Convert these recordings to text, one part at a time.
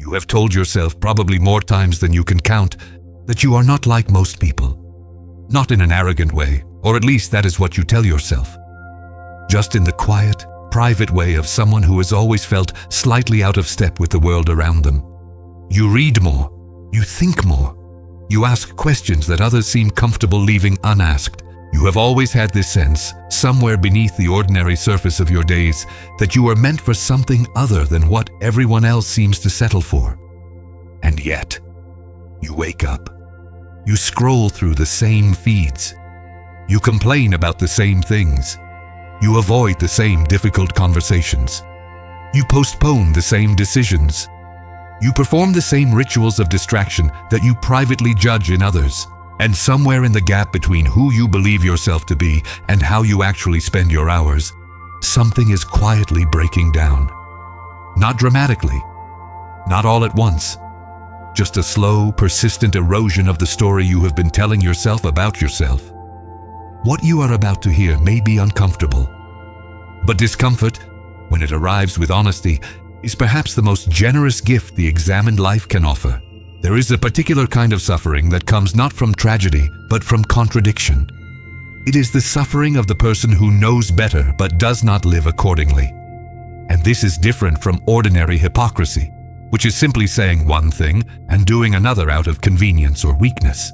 You have told yourself probably more times than you can count that you are not like most people. Not in an arrogant way, or at least that is what you tell yourself. Just in the quiet, private way of someone who has always felt slightly out of step with the world around them. You read more, you think more, you ask questions that others seem comfortable leaving unasked. You have always had this sense, somewhere beneath the ordinary surface of your days, that you are meant for something other than what everyone else seems to settle for. And yet, you wake up. You scroll through the same feeds. You complain about the same things. You avoid the same difficult conversations. You postpone the same decisions. You perform the same rituals of distraction that you privately judge in others. And somewhere in the gap between who you believe yourself to be and how you actually spend your hours, something is quietly breaking down. Not dramatically, not all at once, just a slow, persistent erosion of the story you have been telling yourself about yourself. What you are about to hear may be uncomfortable, but discomfort, when it arrives with honesty, is perhaps the most generous gift the examined life can offer. There is a particular kind of suffering that comes not from tragedy, but from contradiction. It is the suffering of the person who knows better but does not live accordingly. And this is different from ordinary hypocrisy, which is simply saying one thing and doing another out of convenience or weakness.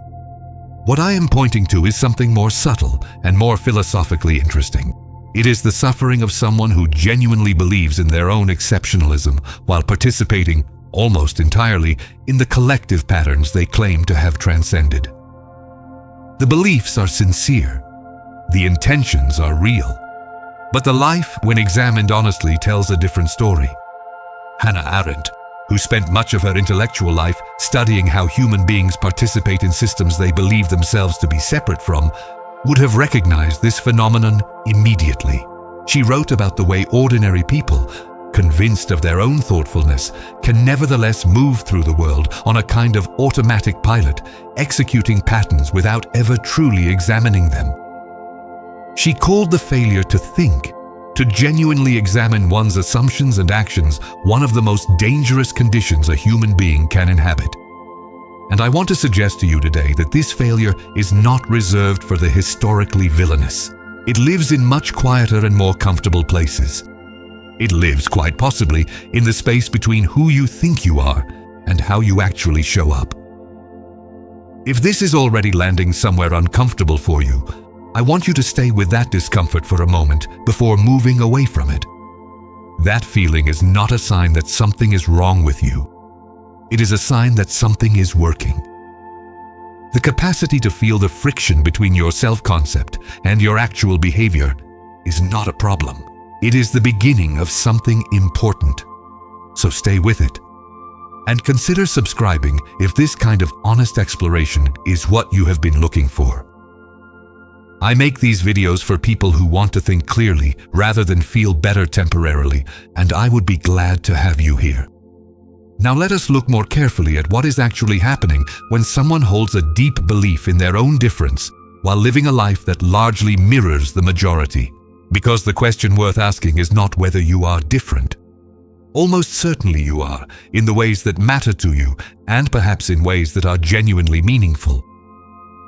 What I am pointing to is something more subtle and more philosophically interesting. It is the suffering of someone who genuinely believes in their own exceptionalism while participating almost entirely in the collective patterns they claim to have transcended. The beliefs are sincere, the intentions are real, but the life, when examined honestly, tells a different story. Hannah Arendt, who spent much of her intellectual life studying how human beings participate in systems they believe themselves to be separate from, would have recognized this phenomenon immediately. She wrote about the way ordinary people, convinced of their own thoughtfulness, can nevertheless move through the world on a kind of automatic pilot, executing patterns without ever truly examining them. She called the failure to think, to genuinely examine one's assumptions and actions, one of the most dangerous conditions a human being can inhabit. And I want to suggest to you today that this failure is not reserved for the historically villainous. It lives in much quieter and more comfortable places. It lives, quite possibly, in the space between who you think you are and how you actually show up. If this is already landing somewhere uncomfortable for you, I want you to stay with that discomfort for a moment before moving away from it. That feeling is not a sign that something is wrong with you. It is a sign that something is working. The capacity to feel the friction between your self-concept and your actual behavior is not a problem. It is the beginning of something important. So stay with it. And consider subscribing if this kind of honest exploration is what you have been looking for. I make these videos for people who want to think clearly rather than feel better temporarily, and I would be glad to have you here. Now let us look more carefully at what is actually happening when someone holds a deep belief in their own difference while living a life that largely mirrors the majority. Because the question worth asking is not whether you are different. Almost certainly you are, in the ways that matter to you, and perhaps in ways that are genuinely meaningful.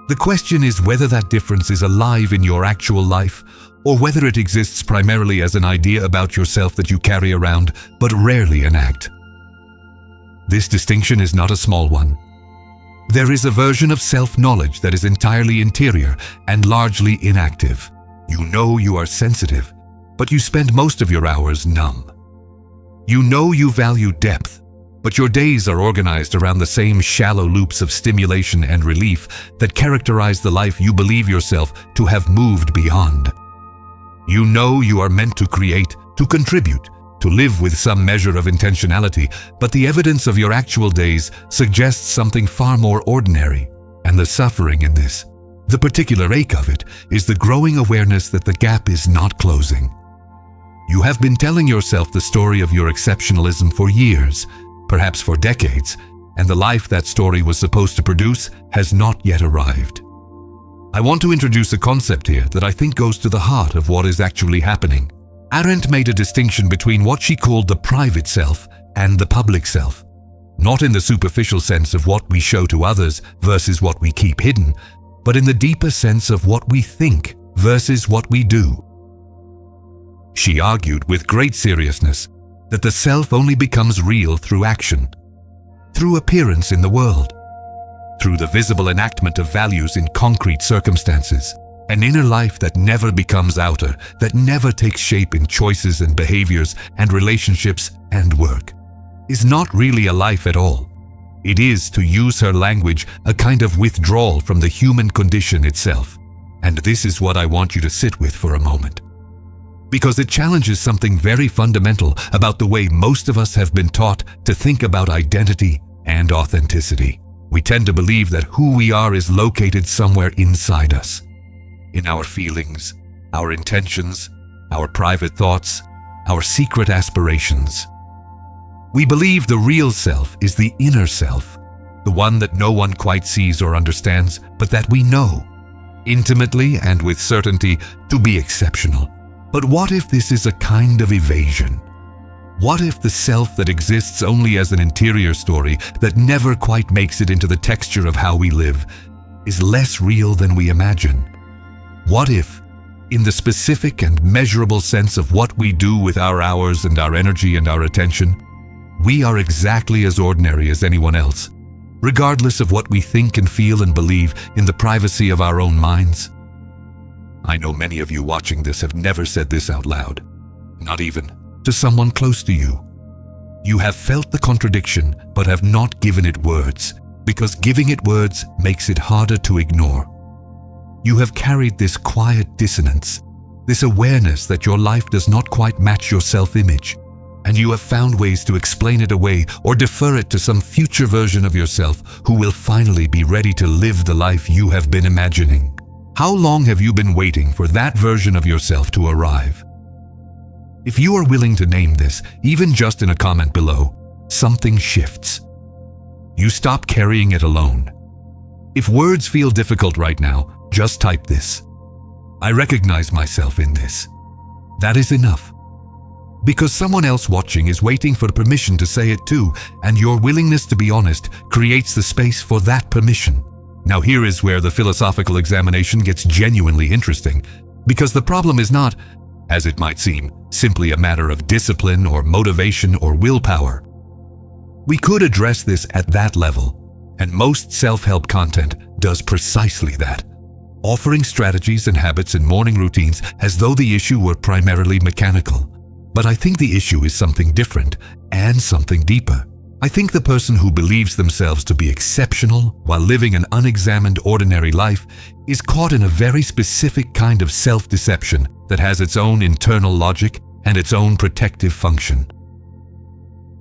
The question is whether that difference is alive in your actual life, or whether it exists primarily as an idea about yourself that you carry around, but rarely enact. This distinction is not a small one. There is a version of self-knowledge that is entirely interior and largely inactive. You know you are sensitive, but you spend most of your hours numb. You know you value depth, but your days are organized around the same shallow loops of stimulation and relief that characterize the life you believe yourself to have moved beyond. You know you are meant to create, to contribute, to live with some measure of intentionality, but the evidence of your actual days suggests something far more ordinary, and the suffering in this, the particular ache of it, is the growing awareness that the gap is not closing. You have been telling yourself the story of your exceptionalism for years, perhaps for decades, and the life that story was supposed to produce has not yet arrived. I want to introduce a concept here that I think goes to the heart of what is actually happening. Arendt made a distinction between what she called the private self and the public self. not in the superficial sense of what we show to others versus what we keep hidden, but in the deeper sense of what we think versus what we do. She argued with great seriousness that the self only becomes real through action, through appearance in the world, through the visible enactment of values in concrete circumstances. An inner life that never becomes outer, that never takes shape in choices and behaviors and relationships and work, is not really a life at all. It is, to use her language, a kind of withdrawal from the human condition itself. And this is what I want you to sit with for a moment, because it challenges something very fundamental about the way most of us have been taught to think about identity and authenticity. We tend to believe that who we are is located somewhere inside us, in our feelings, our intentions, our private thoughts, our secret aspirations. We believe the real self is the inner self, the one that no one quite sees or understands, but that we know, intimately and with certainty, to be exceptional. But what if this is a kind of evasion? What if the self that exists only as an interior story that never quite makes it into the texture of how we live is less real than we imagine? What if, in the specific and measurable sense of what we do with our hours and our energy and our attention, we are exactly as ordinary as anyone else, regardless of what we think and feel and believe in the privacy of our own minds? I know many of you watching this have never said this out loud, not even to someone close to you. You have felt the contradiction but have not given it words, because giving it words makes it harder to ignore. You have carried this quiet dissonance, this awareness that your life does not quite match your self-image, and you have found ways to explain it away or defer it to some future version of yourself who will finally be ready to live the life you have been imagining. How long have you been waiting for that version of yourself to arrive? If you are willing to name this, even just in a comment below, something shifts. You stop carrying it alone. If words feel difficult right now, just type this: I recognize myself in this. That is enough. Because someone else watching is waiting for permission to say it too, and your willingness to be honest creates the space for that permission. Now here is where the philosophical examination gets genuinely interesting, because the problem is not, as it might seem, simply a matter of discipline or motivation or willpower. We could address this at that level, and most self-help content does precisely that, offering strategies and habits and morning routines as though the issue were primarily mechanical. But I think the issue is something different and something deeper. I think the person who believes themselves to be exceptional while living an unexamined ordinary life is caught in a very specific kind of self-deception that has its own internal logic and its own protective function.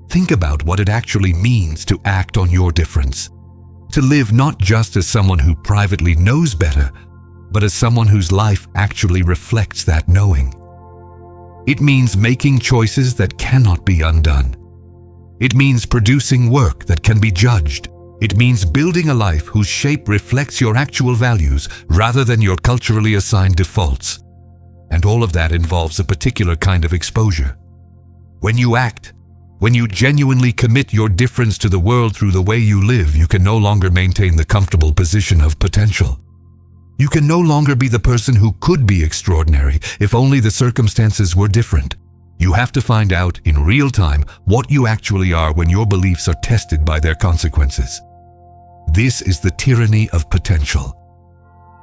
Think about what it actually means to act on your difference, to live not just as someone who privately knows better, but as someone whose life actually reflects that knowing. It means making choices that cannot be undone. It means producing work that can be judged. It means building a life whose shape reflects your actual values rather than your culturally assigned defaults. And all of that involves a particular kind of exposure. When you act, when you genuinely commit your difference to the world through the way you live, you can no longer maintain the comfortable position of potential. You can no longer be the person who could be extraordinary if only the circumstances were different. You have to find out in real time what you actually are when your beliefs are tested by their consequences. This is the tyranny of potential.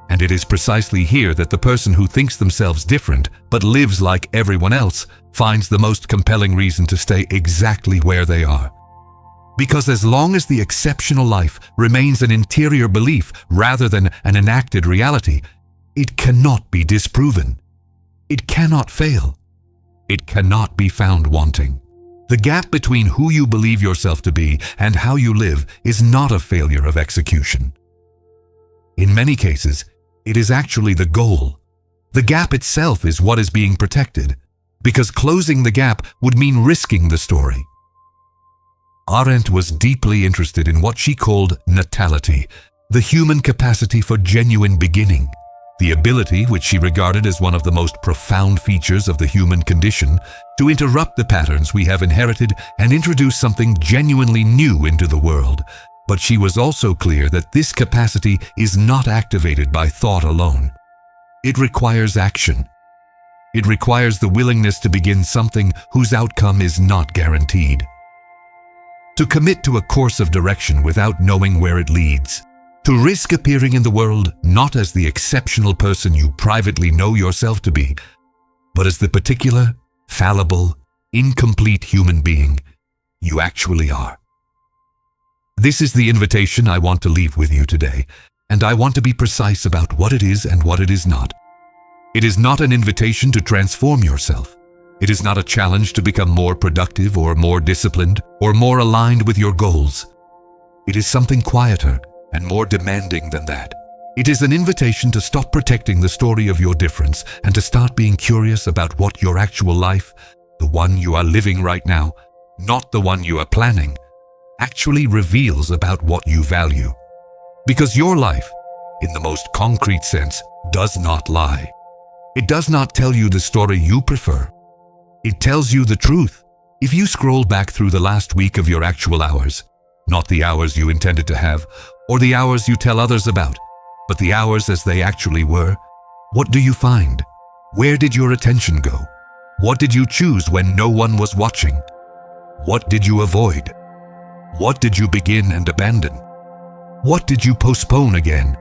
And it is precisely here that the person who thinks themselves different but lives like everyone else finds the most compelling reason to stay exactly where they are. Because as long as the exceptional life remains an interior belief rather than an enacted reality, it cannot be disproven. It cannot fail. It cannot be found wanting. The gap between who you believe yourself to be and how you live is not a failure of execution. In many cases, it is actually the goal. The gap itself is what is being protected, because closing the gap would mean risking the story. Arendt was deeply interested in what she called natality, the human capacity for genuine beginning, the ability, which she regarded as one of the most profound features of the human condition, to interrupt the patterns we have inherited and introduce something genuinely new into the world. But she was also clear that this capacity is not activated by thought alone. It requires action. It requires the willingness to begin something whose outcome is not guaranteed. To commit to a course of direction without knowing where it leads. To risk appearing in the world not as the exceptional person you privately know yourself to be, but as the particular, fallible, incomplete human being you actually are. This is the invitation I want to leave with you today, and I want to be precise about what it is and what it is not. It is not an invitation to transform yourself. It is not a challenge to become more productive or more disciplined or more aligned with your goals. It is something quieter and more demanding than that. It is an invitation to stop protecting the story of your difference and to start being curious about what your actual life, the one you are living right now, not the one you are planning, actually reveals about what you value. Because your life, in the most concrete sense, does not lie. It does not tell you the story you prefer. It tells you the truth. If you scroll back through the last week of your actual hours, not the hours you intended to have, or the hours you tell others about, but the hours as they actually were, what do you find? Where did your attention go? What did you choose when no one was watching? What did you avoid? What did you begin and abandon? What did you postpone again?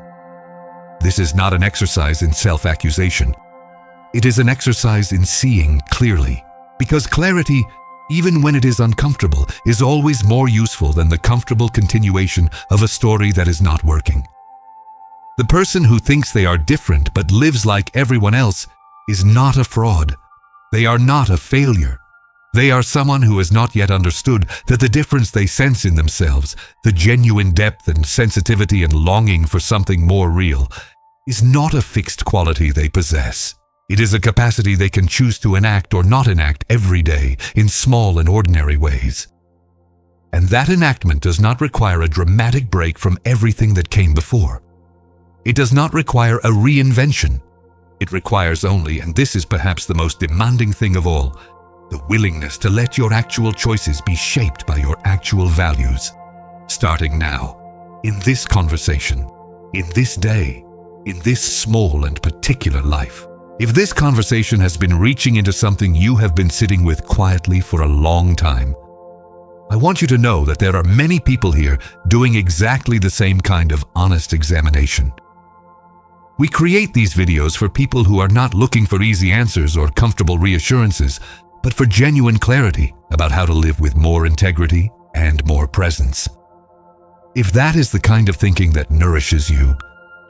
This is not an exercise in self-accusation. It is an exercise in seeing clearly, because clarity, even when it is uncomfortable, is always more useful than the comfortable continuation of a story that is not working. The person who thinks they are different but lives like everyone else is not a fraud. They are not a failure. They are someone who has not yet understood that the difference they sense in themselves, the genuine depth and sensitivity and longing for something more real, is not a fixed quality they possess. It is a capacity they can choose to enact or not enact every day in small and ordinary ways. And that enactment does not require a dramatic break from everything that came before. It does not require a reinvention. It requires only, and this is perhaps the most demanding thing of all, the willingness to let your actual choices be shaped by your actual values. Starting now, in this conversation, in this day, in this small and particular life. If this conversation has been reaching into something you have been sitting with quietly for a long time, I want you to know that there are many people here doing exactly the same kind of honest examination. We create these videos for people who are not looking for easy answers or comfortable reassurances, but for genuine clarity about how to live with more integrity and more presence. If that is the kind of thinking that nourishes you,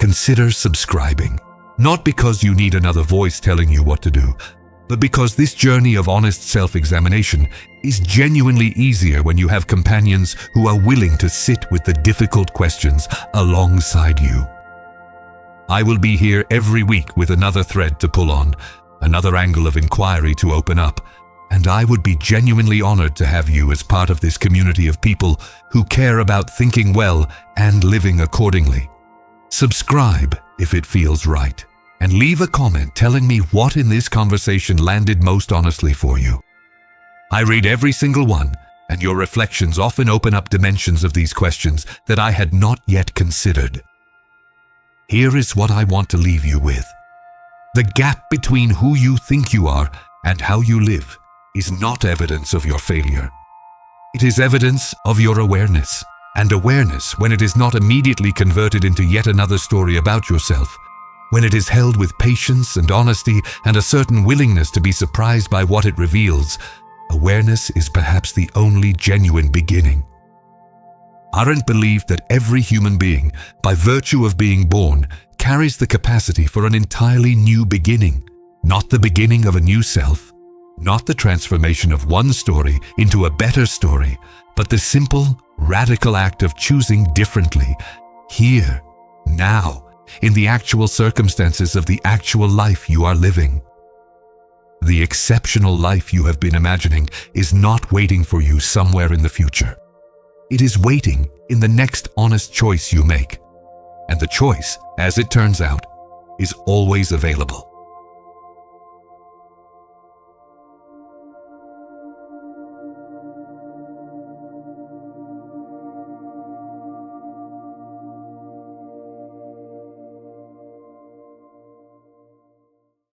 consider subscribing. Not because you need another voice telling you what to do, but because this journey of honest self-examination is genuinely easier when you have companions who are willing to sit with the difficult questions alongside you. I will be here every week with another thread to pull on, another angle of inquiry to open up, and I would be genuinely honored to have you as part of this community of people who care about thinking well and living accordingly. Subscribe if it feels right, and leave a comment telling me what in this conversation landed most honestly for you. I read every single one, and your reflections often open up dimensions of these questions that I had not yet considered. Here is what I want to leave you with. The gap between who you think you are and how you live is not evidence of your failure. It is evidence of your awareness. And awareness, when it is not immediately converted into yet another story about yourself, when it is held with patience and honesty and a certain willingness to be surprised by what it reveals, awareness is perhaps the only genuine beginning. Arendt believed that every human being, by virtue of being born, carries the capacity for an entirely new beginning, not the beginning of a new self, not the transformation of one story into a better story, but the simple, radical act of choosing differently, here, now, in the actual circumstances of the actual life you are living. The exceptional life you have been imagining is not waiting for you somewhere in the future. It is waiting in the next honest choice you make. And the choice, as it turns out, is always available.